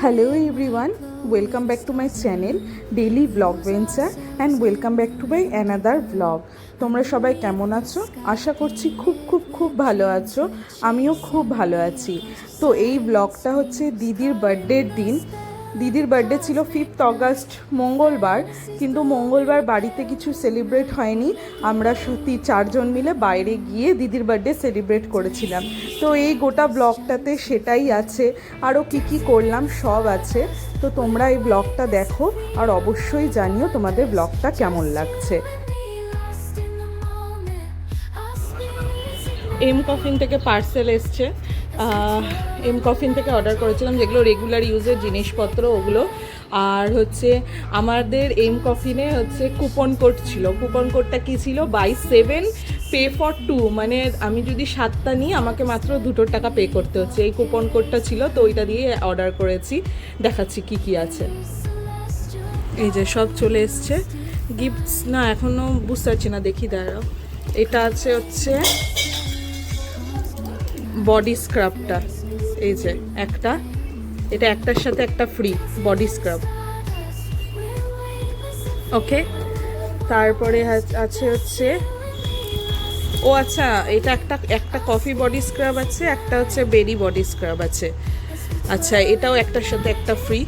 Hello everyone, welcome back to my channel Daily Vlog Venture and welcome back to my another vlog. তোমরা সবাই কেমন আছো? আশা করছি খুব ভালো আছো। আমিও খুব ভালো আছি। তো এই ব্লগটা হচ্ছে দিদির বার্থডের দিন। দিদির বার্থডে ছিল 5th অগাস্ট মঙ্গলবার, কিন্তু মঙ্গলবার বাড়িতে কিছু সেলিব্রেট হয়নি। আমরা সত্যি 4 জন মিলে বাইরে গিয়ে দিদির বার্থডে সেলিব্রেট করেছিলাম। তো এই গোটা ব্লগটাতে সেটাই আছে, আরও কী করলাম সব আছে। তো তোমরা এই ব্লগটা দেখো আর অবশ্যই জানিও তোমাদের ব্লগটা কেমন লাগছে। এম কফিন থেকে পার্সেল এসছে। এম কফিন থেকে অর্ডার করেছিলাম যেগুলো রেগুলার ইউজের জিনিসপত্র ওগুলো। আর হচ্ছে আমাদের এম কফিনে হচ্ছে কুপন কোড ছিল। কুপন কোডটা কী ছিল? বাই 7 পে ফর 2, মানে আমি যদি 7টা নিই আমাকে মাত্র 2 টাকা পে করতে হচ্ছে। এই কুপন কোডটা ছিল, তো ওইটা দিয়ে অর্ডার করেছি। দেখাচ্ছি কি আছে। এই যে সব চলে এসছে। গিফটস না এখনও বুঝতে পারছি না, দেখি দাঁড়াও। এটা আছে হচ্ছে বডি স্ক্রাবটা, এই যে একটা, এটা একটার সাথে একটা ফ্রি বডি স্ক্রাব। ওকে, তারপরে আছে হচ্ছে আচ্ছা, এটা একটা কফি বডি স্ক্রাব আছে, একটা হচ্ছে বেরি বডি স্ক্রাব আছে। আচ্ছা, এটাও একটার সাথে একটা ফ্রি।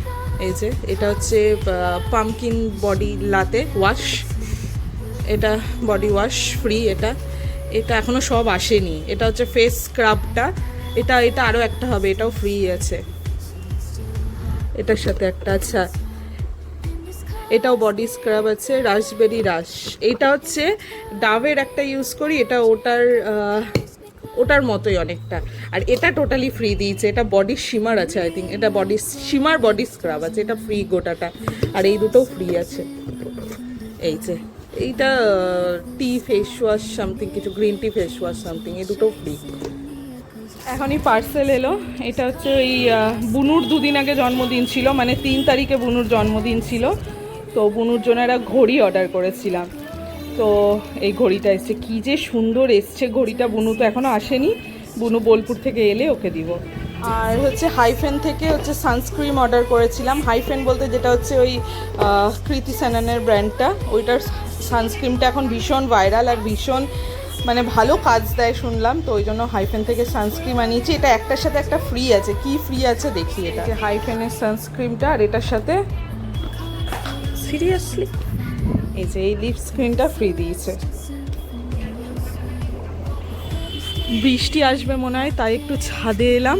এই যে এটা হচ্ছে পামকিন বডি লাতে ওয়াশ, এটা বডি ওয়াশ ফ্রি। এটা এখনও সব আসেনি। এটা হচ্ছে ফেস স্ক্রাবটা, এটা আরও একটা হবে, এটাও ফ্রি আছে এটার সাথে একটা। আচ্ছা, এটাও বডি স্ক্রাব আছে, রাসবেরি রাশ। এটা হচ্ছে ডাভের একটা ইউজ করি, এটা ওটার মতোই অনেকটা। আর এটা টোটালি ফ্রি দিয়েছে। এটা বডি শিমার আছে, আই থিঙ্ক এটা বডি শিমার বডি স্ক্রাব আছে, এটা ফ্রি গোটাটা। আর এই দুটোও ফ্রি আছে। এই যে এইটা টি ফেস ওয়াশ সামথিং, কিছু green tea face wash something, এই দুটো ফ্রি। এখনই পার্সেল এলো। এটা হচ্ছে ওই বুনুর 2 দিন আগে জন্মদিন ছিল, মানে 3 তারিখে বুনুর জন্মদিন ছিল। তো বুনুর জন্য একটা ঘড়ি অর্ডার করেছিলাম। তো এই ঘড়িটা এসছে, কী যে সুন্দর এসছে ঘড়িটা। বুনু তো এখনও আসেনি, বুনু বোলপুর থেকে এলে ওকে দিব। আর হচ্ছে হাইফেন থেকে হচ্ছে সানস্ক্রিন অর্ডার করেছিলাম। হাইফেন বলতে যেটা হচ্ছে ওই কৃতি স্যাননের ব্র্যান্ডটা, ওইটার সানস্ক্রিনটা এখন ভীষণ ভাইরাল আর ভীষণ মানে ভালো কাজ দেয় শুনলাম। তো ওই জন্য হাইফেন থেকে সানস্ক্রিন আনিয়েছি। এটা একটার সাথে একটা ফ্রি আছে। কি ফ্রি আছে দেখি। এটা হাইফেনের সানস্ক্রিনটা, আর এটার সাথে সিরিয়াসলি এই যে এই লিপ স্ক্রিনটা ফ্রি দিয়েছে। বৃষ্টি আসবে মনে হয়, তাই একটু ছাদে এলাম।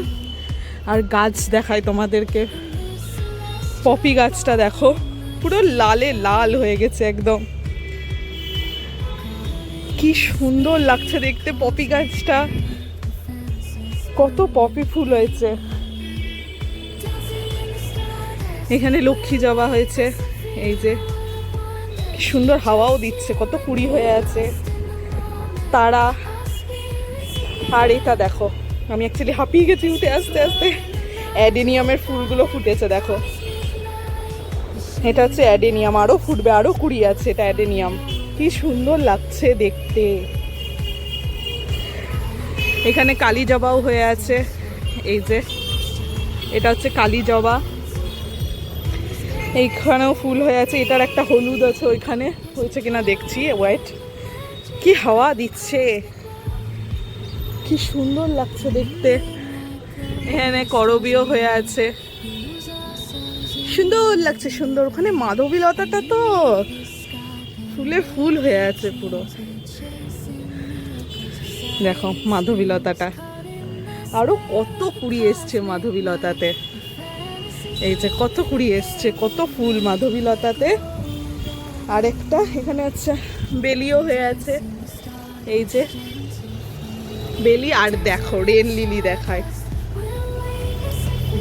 আর গাছ দেখাই তোমাদেরকে। পপি গাছটা দেখো, পুরো লালে লাল হয়ে গেছে একদম। কি সুন্দর লাগছে দেখতে পপি গাছটা, কত পপি ফুল হয়েছে। এখানে লক্ষ্মী জবা হয়েছে, এই যে কি সুন্দর হাওয়াও দিচ্ছে, কত কুড়ি হয়ে আছে তারা। আর এটা দেখো, আমি অ্যাকচুয়ালি হাঁপিয়ে গেছি উঠে আস্তে আস্তে। অ্যাডেনিয়ামের ফুলগুলো ফুটেছে দেখো। এটা হচ্ছে অ্যাডেনিয়াম, আরও ফুটবে, আরও কুড়ি আছে। এটা অ্যাডেনিয়াম, কি সুন্দর লাগছে দেখতে। এখানে কালী জবাও হয়ে আছে, এই যে এটা হচ্ছে কালী জবা। এইখানেও ফুল হয়ে আছে। এটার একটা হলুদ আছে, ওইখানে হয়েছে কিনা দেখছি। ওয়েট, কি হাওয়া দিচ্ছে, কি সুন্দর লাগছে দেখতে। এখানে করবীও হয়ে আছে, সুন্দর লাগছে, সুন্দর। ওখানে মাধবীলতাটা তো ফুলে ফুল হয়ে আছে পুরো। দেখো মাধবীলতাটা, আরো কত কুড়ি এসছে মাধবীলতাতে। এই যে কত কুড়ি এসছে, কত ফুল মাধবীলতাতে। আর একটা এখানে হচ্ছে বেলিও হয়ে আছে, এই যে বেলি। আর দেখো রেন লিলি দেখায়,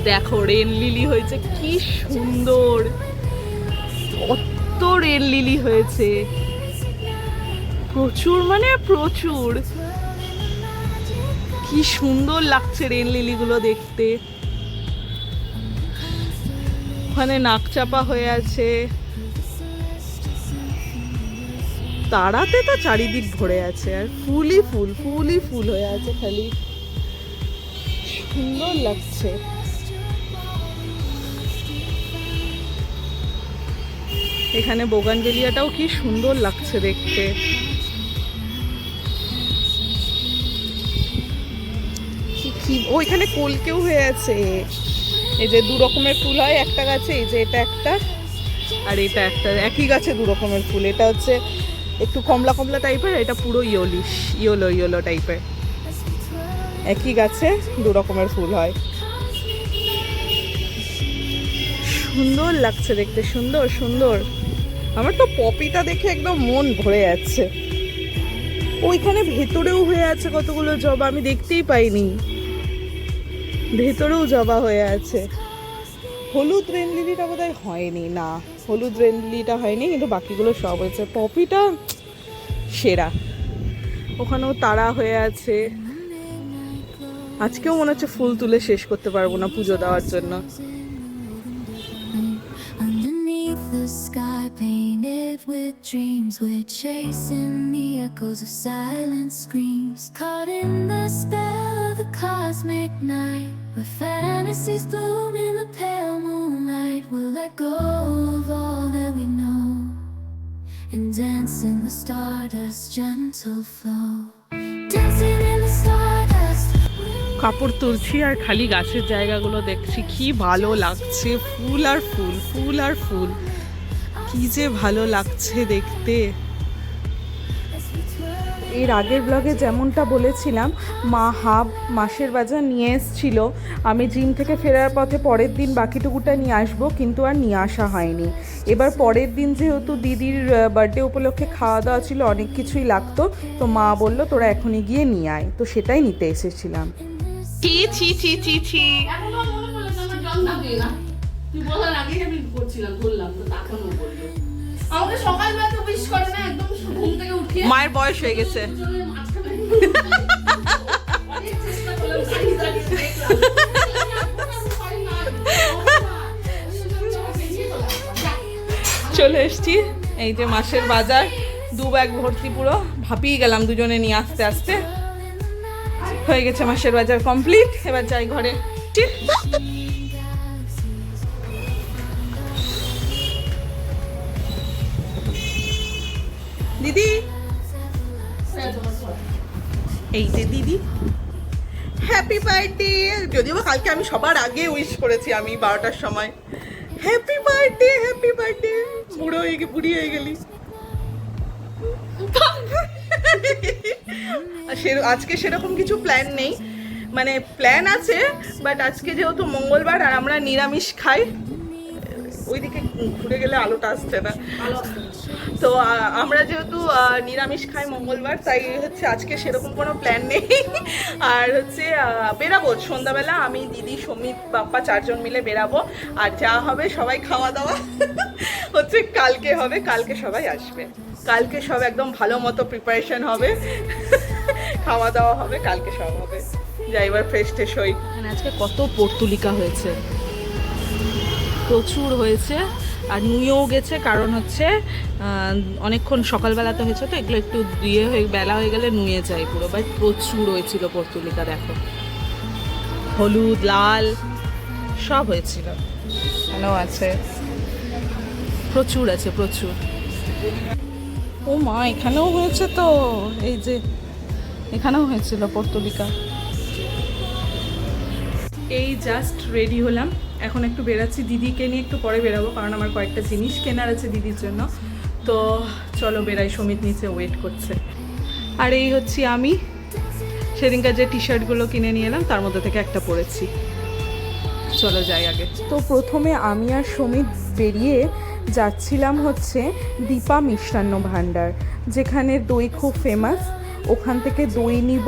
দেখো রেন লিলি হয়েছে, কি সুন্দর, কত রেন লিলি হয়েছে, প্রচুর, মানে প্রচুর। কি সুন্দর লাগছে রেন লিলিগুলো দেখতে। ওখানে নাকচাপা হয়ে আছে, তারাতে তো চারিদিক ভরে আছে। আর ফুলই ফুল হয়ে আছে খালি, সুন্দর লাগছে। এখানে বোগানভেলিয়াটাও কি সুন্দর লাগছে দেখতে। ও এখানে কলকেও হয়ে আছে। এই যে দু রকমের ফুল হয় একটা গাছে, এই যে এটা একটা আর এটা একটা, একই গাছে দু রকমের ফুল। এটা হচ্ছে একটু কমলা কমলা টাইপের, এটা পুরো ইয়েলো টাইপের। একই গাছে দু রকমের ফুল হয়। সুন্দর লাগছে দেখতে, সুন্দর সুন্দর। আমার তো পপিটা দেখে একদম মন ভরে যাচ্ছে। ওইখানে ভেতরেও হয়ে আছে কতগুলো জবা, আমি দেখতেই পাইনি। ভেতরেও জবা হয়ে আছে। হলুদ রেন লিলিটা বোধহয় হয়নি, না হলুদ রেন লিলিটা হয়নি, কিন্তু বাকিগুলো সব হয়েছে। পপিটা সেরা। ওখানেও তারা হয়ে আছে। আজকেও মনে হচ্ছে ফুল তুলে শেষ করতে পারবো না পুজো দেওয়ার জন্য। The sky painted with dreams, we're chasing the echoes of silent screams, caught in the spell of the cosmic night, where fantasies bloom in the pale moonlight. We'll let go of all that we know and dance in the stardust's gentle flow. Dancing in the stardust. কাপড় তুলছি আর খালি গাছের জায়গাগুলো দেখছি, কি ভালো লাগছে। ফুল আর ফুল, ফুল আর ফুল, কি যে ভালো লাগছে দেখতে। এর আগের ব্লগে যেমনটা বলেছিলাম, মা হাফ মাসের বাজার নিয়ে এসেছিল। আমি জিম থেকে ফেরার পথে পরের দিন বাকিটুকুটা নিয়ে আসবো, কিন্তু আর নিয়ে আসা হয়নি। এবার পরের দিন যেহেতু দিদির বার্থডে উপলক্ষে খাওয়া দাওয়া ছিল, অনেক কিছুই লাগতো, তো মা বললো তোরা এখনই গিয়ে নিয়ে আয়, তো সেটাই নিতে এসেছিলাম। ছি ছি ছি ছি ছি। তুই বলার আগেই আমি করছিলাম, বললাম তো তখনও বললো আমাকে সকালবেলা তো উইশ করে না, একদম ঘুম থেকে উঠে মায়ের বয়স হয়ে গেছে। চলে এসছি, এই যে মাসের বাজার, 2 ব্যাগ ভর্তি, পুরো ভাপিয়ে গেলাম দুজনে নিয়ে আসতে আসতে। হয়ে গেছে মাসের বাজার কমপ্লিট। এবার যাই ঘরে। দিদি, এই যে দিদি, হ্যাপি বার্থডে। যদিও কালকে আমি সবার আগে উইশ করেছি, আমি 12টার সময়। Happy birthday, happy birthday. বুড়ি হয়ে গেলি। আজকে সেরকম কিছু প্ল্যান নেই, মানে প্ল্যান আছে, বাট আজকে যেহেতু মঙ্গলবার আর আমরা নিরামিষ খাই, ওইদিকে ঘুরে গেলে আলোটা আসছে না, তো আমরা যেহেতু নিরামিষ খাই মঙ্গলবার, তাই হচ্ছে আজকে সেরকম কোনো প্ল্যান নেই। আর হচ্ছে বেরাবো সন্ধ্যাবেলা, আমি দিদি সমিত বাপ্পা 4 জন মিলে বেরাবো। আর যা হবে সবাই খাওয়া দাওয়া হচ্ছে কালকে হবে, কালকে সবাই আসবে, কালকে সব একদম ভালো মতো প্রিপারেশন হবে, খাওয়া দাওয়া হবে, কালকে সব হবে। যাই এবার ফ্রেশ ট্রেশ হই। আজকে কত পর্তুলিকা হয়েছে, প্রচুর হয়েছে। আর নুয়েও গেছে, কারণ হচ্ছে অনেকক্ষণ সকালবেলাতে হয়েছে, তো এগুলো একটু দিয়ে হয়ে বেলা হয়ে গেলে নুয়ে যায় পুরো। বাট প্রচুর হয়েছিল পর্তুলিকা, দেখো হলুদ লাল সব হয়েছিল, এখানেও আছে, প্রচুর আছে প্রচুর। ও মা, এখানেও হয়েছে তো, এই যে এখানেও হয়েছিল পর্তুলিকা। এই জাস্ট রেডি হলাম, এখন একটু বেরাচ্ছি, দিদিকে নিয়ে একটু পরে বেরাবো, কারণ আমার কয়েকটা জিনিস কেনার আছে দিদির জন্য। তো চলো বেরাই, সমিত নিচে ওয়েট করছে। আর এই হচ্ছে আমি সেদিনকার যে টি শার্টগুলো কিনে নিয়ে এলাম, তার মধ্যে থেকে একটা পরেছি। চলো যাই আগে। তো প্রথমে আমি আর সমিত বেরিয়ে যাচ্ছিলাম হচ্ছে দীপা মিষ্টান্ন ভাণ্ডার, যেখানে দই খুব ফেমাস। ওখান থেকে দই নিব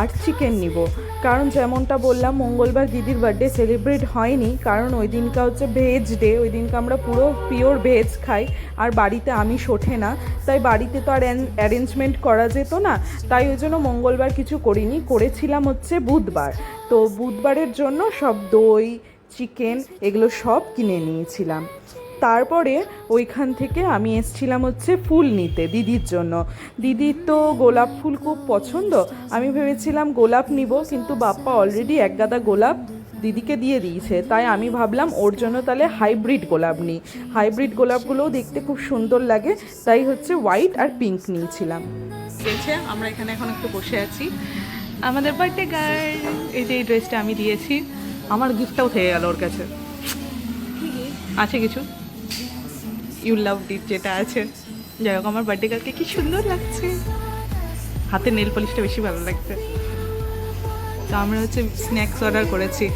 আর চিকেন নিব, কারণ যেমনটা বললাম মঙ্গলবার দিদির বার্থডে সেলিব্রেট হয়নি, কারণ ওই দিনকা হচ্ছে ভেজ ডে, ওই দিনকা আমরা পুরো পিওর ভেজ খাই, আর বাড়িতে আমিষ ওঠে না, তাই বাড়িতে তো আর অ্যারেঞ্জমেন্ট করা যেত না, তাই ওই জন্য মঙ্গলবার কিছু করিনি, করেছিলাম হচ্ছে বুধবার। তো বুধবারের জন্য সব দই চিকেন এগুলো সব কিনে নিয়েছিলাম। তারপরে ওইখান থেকে আমি এসছিলাম হচ্ছে ফুল নিতে দিদির জন্য। দিদির তো গোলাপ ফুল খুব পছন্দ, আমি ভেবেছিলাম গোলাপ নিব, কিন্তু বাপ্পা অলরেডি 1 গাদা গোলাপ দিদিকে দিয়ে দিয়েছে, তাই আমি ভাবলাম ওর জন্য তাহলে হাইব্রিড গোলাপ নিই। হাইব্রিড গোলাপগুলোও দেখতে খুব সুন্দর লাগে, তাই হচ্ছে হোয়াইট আর পিঙ্ক নিয়েছিলাম। আমরা এখানে এখন একটু বসে আছি। আমাদের বার্থডে গার্ল, এই যে এই ড্রেসটা আমি দিয়েছি, আমার গিফটটাও থেকে গেল ওর কাছে। আছে কিছু ইউ লাভ ডিট যেটা আছে, যাই হোক আমার বার্থডে গার্লকে কি সুন্দর লাগছে, হাতে নেল পলিশটা বেশি ভালো লাগছে। তো আমরা হচ্ছে স্ন্যাক্স অর্ডার করেছি।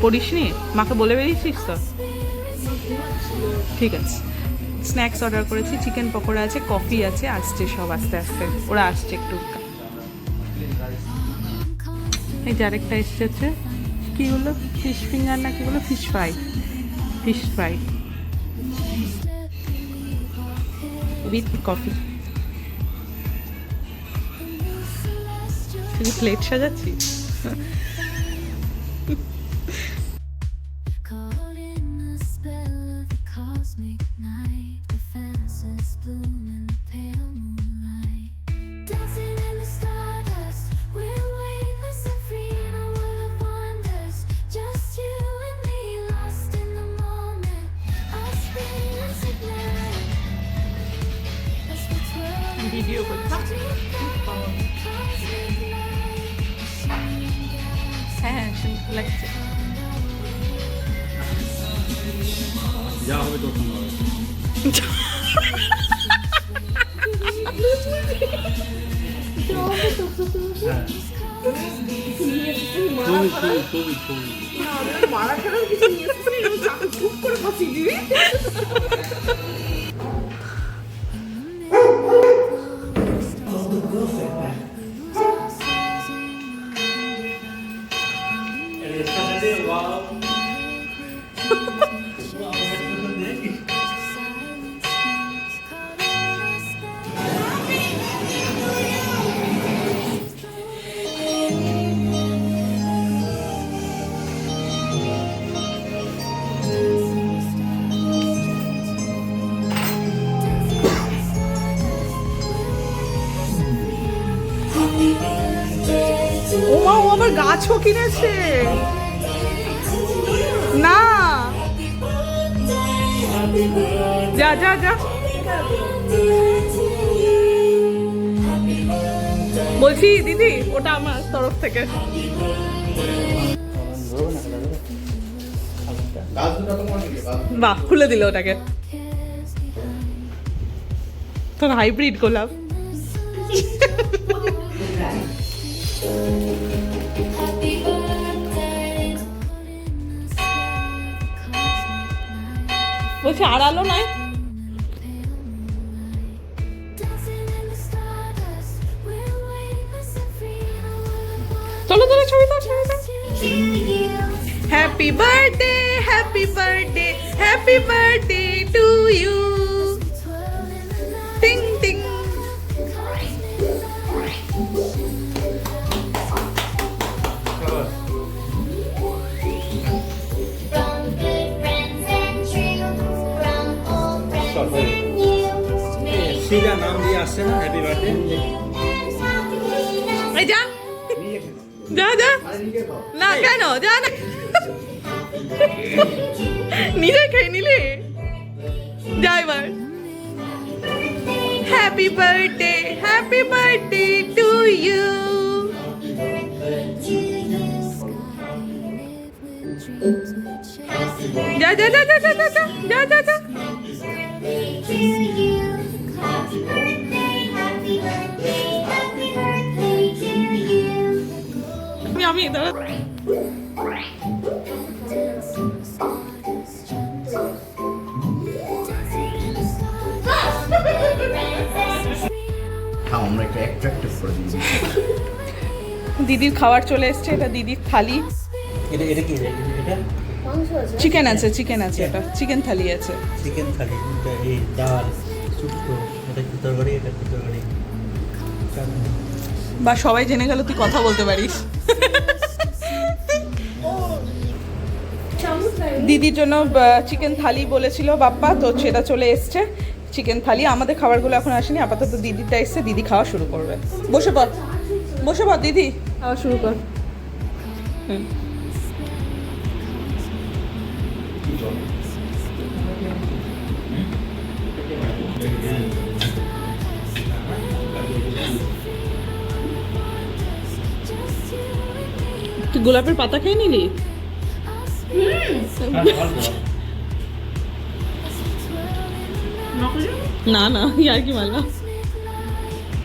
করিসনি? মাকে বলে বেরিয়েছিস তো? ঠিক আছে, স্ন্যাক্স অর্ডার করেছি, চিকেন পকোড়া আছে, কফি আছে, আসছে সব আস্তে আস্তে, ওরা আসছে একটু। এই যে আরেকটা এসছে হচ্ছে কী হলো, ফিশ ফিঙ্গার না কি বলো, fish fry, fish fry with coffee. শুধু plate সাজাচ্ছি। Caught in the spell of the cosmic night, the fences bloom in the pale moonlight. Dancing in the stardust, we're weightless and free in a world of wonders. Just you and me, lost in the moment. Our spirits ignite as we twirl video করছি। হ্যাঁ সুন্দর লাগছে। যা হবে তোর সঙ্গে হবে। হ্যাঁ। ছবি। মারা খেলার কিছু নিয়ে এসেছি, খুব করে ফাঁসি দিবি। ও মা, ও আবার গাছও কিনেছে না। যা যা যা, বলছি দিদি ওটা আমার তরফ থেকে। বাহ, খুলে দিল ওটাকে। তোর হাইব্রিড গোলাপ। happy birthday. বলছি আর আলো নাই। Dancing in the stardust, we're weightless and free in a world of wonders. চলো চলো ছবি দাও, ছবি দাও। You. Happy birthday, happy birthday, happy birthday to you. টিং টিং। From good friends and true, from old friends and new. সিরা নাম দিয়ে আসছে না, হ্যাপি বার্থডে। এই যা যা যা, না কেন যা না, নিজে খেয়ে নিলে যা এবার। Happy birthday to you. যা যা যা যা যা যা যা যা যা যা। আমি দাঁড়া। আমরা একটা অ্যাট্রাক্টিভ করে দিয়েছি। দিদির খাবার চলে এসছে, এটা দিদির থালি। এটা কি এটা? চিকেন আছে, চিকেন আছে, এটা চিকেন থালি আছে। চিকেন থালি, এটা এই ডাল, শুক্তো, এটা কি তরকারি, এটা কি তরকারি। বা সবাই জেনে গেল তুই কথা বলতে পারিস। দিদির জন্য চিকেন থালি বলেছিল বাপ্পা, তো সেটা চলে এসছে চিকেন থালি। আমাদের খাবারগুলো এখন আসেনি, আপাতত দিদিরটা এসছে, দিদি খাওয়া শুরু করবে। বসে পড়, বসে পড় দিদি, খাওয়া শুরু কর। তুই গোলাপের পাতা খেয়ে নিলি? না না, আর কি মারলাম।